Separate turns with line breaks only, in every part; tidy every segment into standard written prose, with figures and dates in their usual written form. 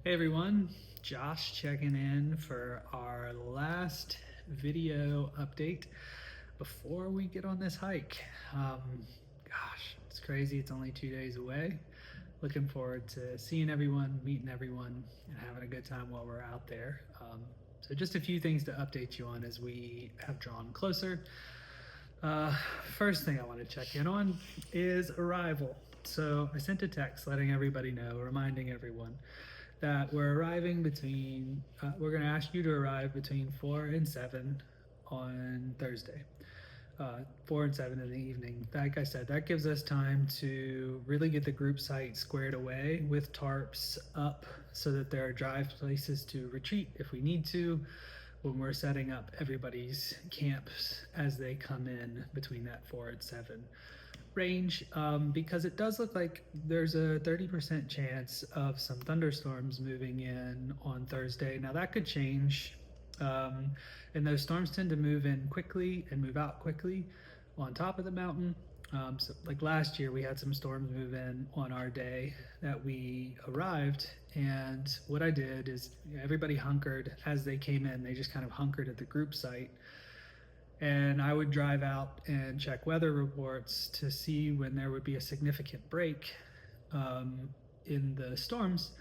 Hey everyone, Josh checking in for our last video update before we get on this hike. Gosh, it's crazy. It's only 2 days away. Looking forward to seeing everyone, meeting everyone, and having a good time while we're out there. So just a few things to update you on as we have drawn closer. Uh, First thing I want to check in on is arrival. So I sent a text letting everybody know, reminding everyone that we're going to ask you to arrive between 4 and 7 on Thursday. 4 and 7 in the evening. Like I said, that gives us time to really get the group site squared away with tarps up so that there are drive places to retreat if we need to when we're setting up everybody's camps as they come in between that 4 and 7 range, because it does look like there's a 30% chance of some thunderstorms moving in on Thursday. Now that could change, and those storms tend to move in quickly and move out quickly on top of the mountain. So like last year, we had some storms move in on our day that we arrived, and what I did is everybody hunkered as they came in. They just kind of hunkered at the group site, and I would drive out and check weather reports to see when there would be a significant break in the storms.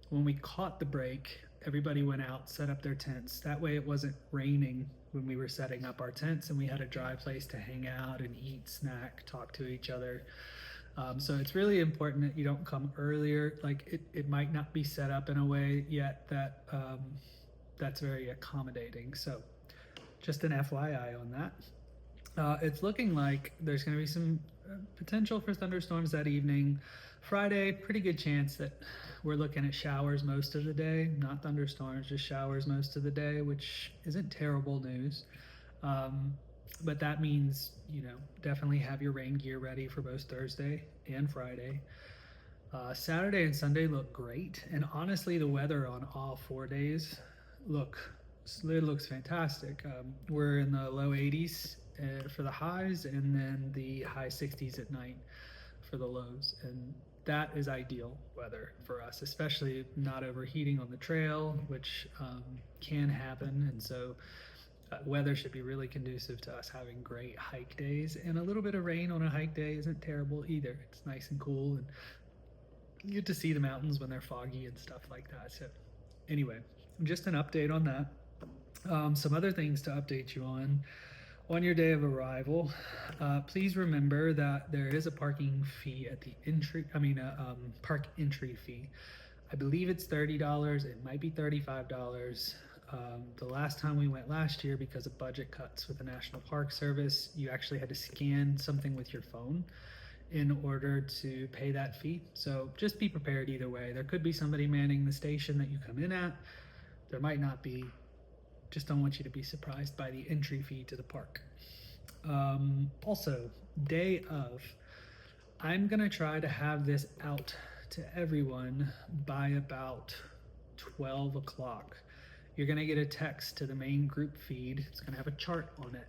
When we caught the break, everybody went out, set up their tents. That way, it wasn't raining when we were setting up our tents, and we had a dry place to hang out and eat, snack, talk to each other. So it's really important that you don't come earlier. Like it might not be set up in a way yet that that's very accommodating. So just an FYI on that. It's looking like there's going to be some potential for thunderstorms that evening. Friday, pretty good chance that we're looking at showers most of the day, not thunderstorms, just showers most of the day, which isn't terrible news. But that means, definitely have your rain gear ready for both Thursday and Friday. Saturday and Sunday look great, and honestly, the weather on all 4 days look it looks fantastic. We're in the low 80s for the highs, and then the high 60s at night for the lows, and that is ideal weather for us, especially not overheating on the trail, which can happen. And so weather should be really conducive to us having great hike days, and a little bit of rain on a hike day isn't terrible either. It's nice and cool, and you get to see the mountains when they're foggy and stuff like that. So anyway, just an update on that. Some other things to update you on your day of arrival. Please remember that there is a parking fee at the entry. Park entry fee. I believe it's $30. It might be $35. The last time we went last year, because of budget cuts with the National Park Service, you actually had to scan something with your phone in order to pay that fee. So just be prepared either way. There could be somebody manning the station that you come in at. There might not be. Just don't want you to be surprised by the entry fee to the park. Also, day of, I'm gonna try to have this out to everyone by about 12 o'clock. You're gonna get a text to the main group feed. It's gonna have a chart on it.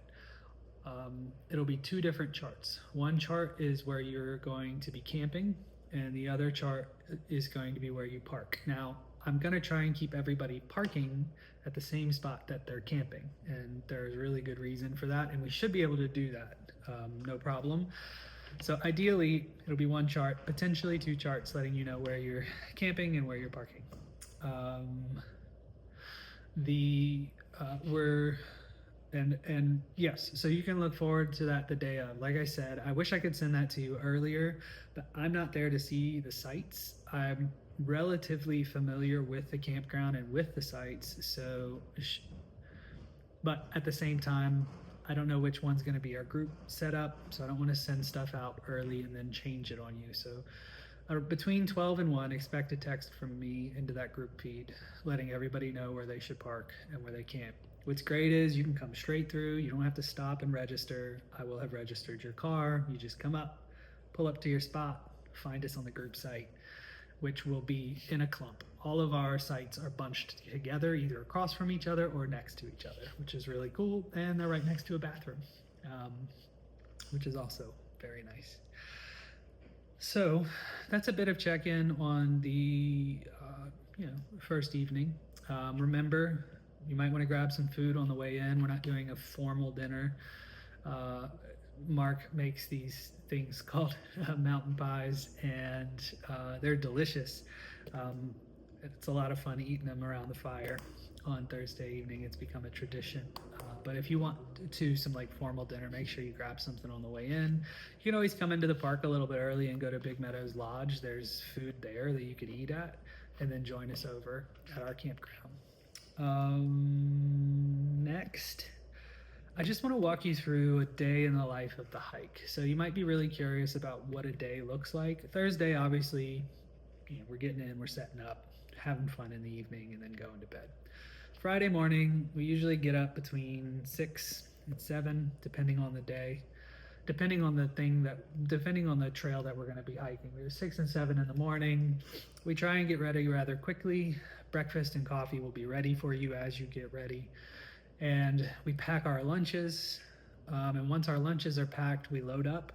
It'll be two different charts. One chart is where you're going to be camping, and the other chart is going to be where you park. Now, I'm going to try and keep everybody parking at the same spot that they're camping, and there's really good reason for that, and we should be able to do that, no problem. So ideally, it'll be one chart, potentially two charts, letting you know where you're camping and where you're parking. We're and yes, so you can look forward to that the day of. Like I said, I wish I could send that to you earlier, but I'm not there to see the sites. I'm relatively familiar with the campground and with the sites, but at the same time, I don't know which one's going to be our group setup, so I don't want to send stuff out early and then change it on you. So between 12 and 1, expect a text from me into that group feed letting everybody know where they should park and where they camp. What's great is you can come straight through. You don't have to stop and register. I will have registered your car. You just come up, pull up to your spot, find us on the group site, which will be in a clump. All of our sites are bunched together, either across from each other or next to each other, which is really cool. And they're right next to a bathroom, which is also very nice. So that's a bit of check-in on the first evening. Remember, you might want to grab some food on the way in. We're not doing a formal dinner. Uh, Mark makes these things called mountain pies, and they're delicious. Um, it's a lot of fun eating them around the fire on Thursday evening. It's become a tradition. But if you want to some like formal dinner, make sure you grab something on the way in. You can always come into the park a little bit early and go to Big Meadows Lodge. There's food there that you could eat at, and then join us over at our campground. Next, I just want to walk you through a day in the life of the hike. So you might be really curious about what a day looks like. Thursday, obviously, we're getting in, we're setting up, having fun in the evening, and then going to bed. Friday morning, we usually get up between 6 and 7, depending on the day, depending on the trail that we're going to be hiking. We're 6 and 7 in the morning. We try and get ready rather quickly. Breakfast and coffee will be ready for you as you get ready. And we pack our lunches. And once our lunches are packed, we load up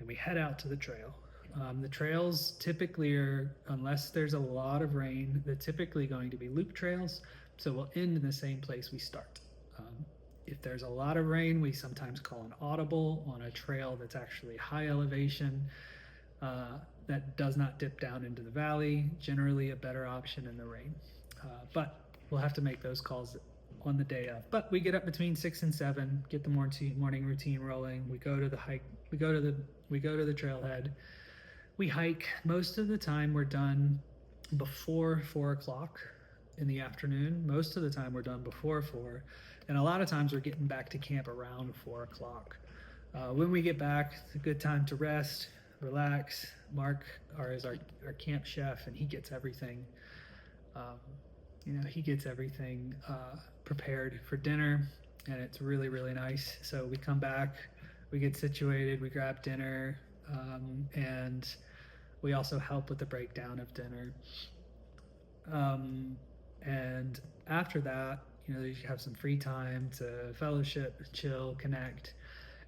and we head out to the trail. The trails typically are, unless there's a lot of rain, they're typically going to be loop trails. So we'll end in the same place we start. If there's a lot of rain, we sometimes call an audible on a trail that's actually high elevation, that does not dip down into the valley. Generally a better option in the rain. But we'll have to make those calls on the day of. But we get up between 6 and 7, get the morning routine rolling. We go to the hike, we go to the trailhead. We hike. Most of the time we're done before 4 o'clock in the afternoon. Most of the time we're done before 4, and a lot of times we're getting back to camp around 4 o'clock. When we get back, it's a good time to rest, relax. Mark is our camp chef, and he gets everything prepared for dinner, and it's really, really nice. So we come back, we get situated, we grab dinner, and we also help with the breakdown of dinner. And after that, you have some free time to fellowship, chill, connect,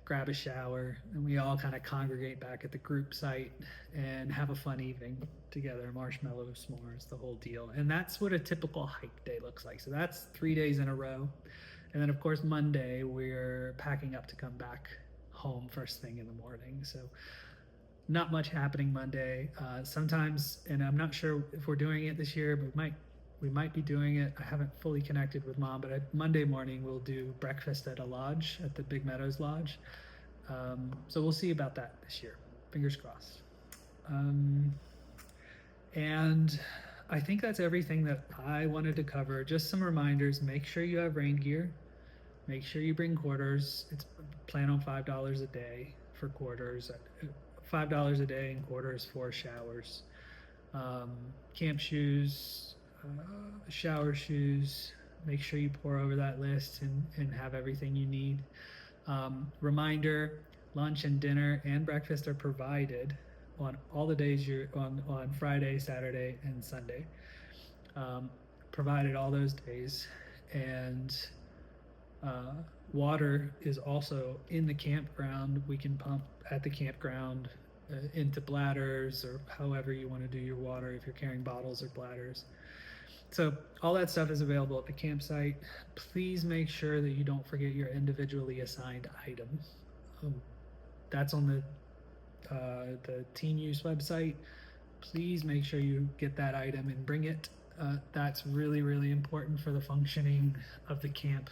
grab a shower, and we all kind of congregate back at the group site and have a fun evening together, marshmallow, s'mores, the whole deal. And that's what a typical hike day looks like. So that's 3 days in a row. And then of course, Monday, we're packing up to come back home first thing in the morning. So not much happening Monday. Sometimes, and I'm not sure if we're doing it this year, but we might be doing it. I haven't fully connected with Mom, but Monday morning we'll do breakfast at a lodge, at the Big Meadows Lodge. So we'll see about that this year. Fingers crossed. And I think that's everything that I wanted to cover. Just some reminders. Make sure you have rain gear. Make sure you bring quarters. Plan on $5 a day for quarters. $5 a day in quarters for showers. Camp shoes, shower shoes. Make sure you pour over that list and have everything you need. Reminder, lunch and dinner and breakfast are provided on all the days you're on Friday, Saturday, and Sunday. Provided all those days. And water is also in the campground. We can pump at the campground into bladders, or however you want to do your water, if you're carrying bottles or bladders. So all that stuff is available at the campsite. Please make sure that you don't forget your individually assigned item. That's on the Teen Use website. Please make sure you get that item and bring it. That's really, really important for the functioning of the camp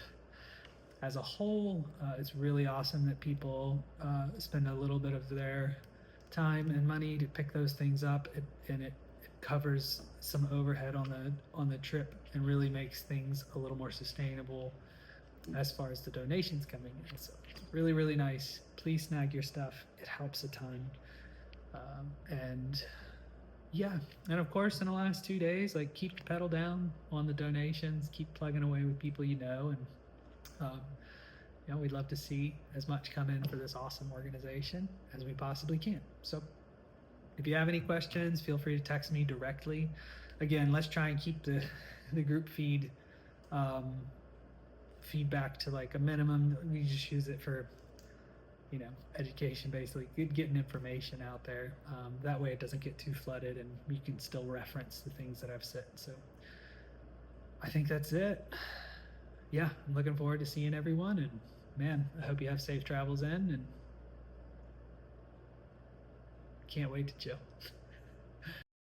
as a whole. It's really awesome that people spend a little bit of their time and money to pick those things up, and it covers some overhead on the trip and really makes things a little more sustainable as far as the donations coming in. So it's really, really nice. Please snag your stuff. It helps a ton. And of course, in the last 2 days, keep the pedal down on the donations, keep plugging away with people you know, and we'd love to see as much come in for this awesome organization as we possibly can. So if you have any questions, feel free to text me directly. Again, let's try and keep the group feedback to a minimum. We just use it for education, basically getting information out there. That way it doesn't get too flooded and you can still reference the things that I've said. So I think that's it. Yeah, I'm looking forward to seeing everyone, and man, I hope you have safe travels in, and can't wait to chill.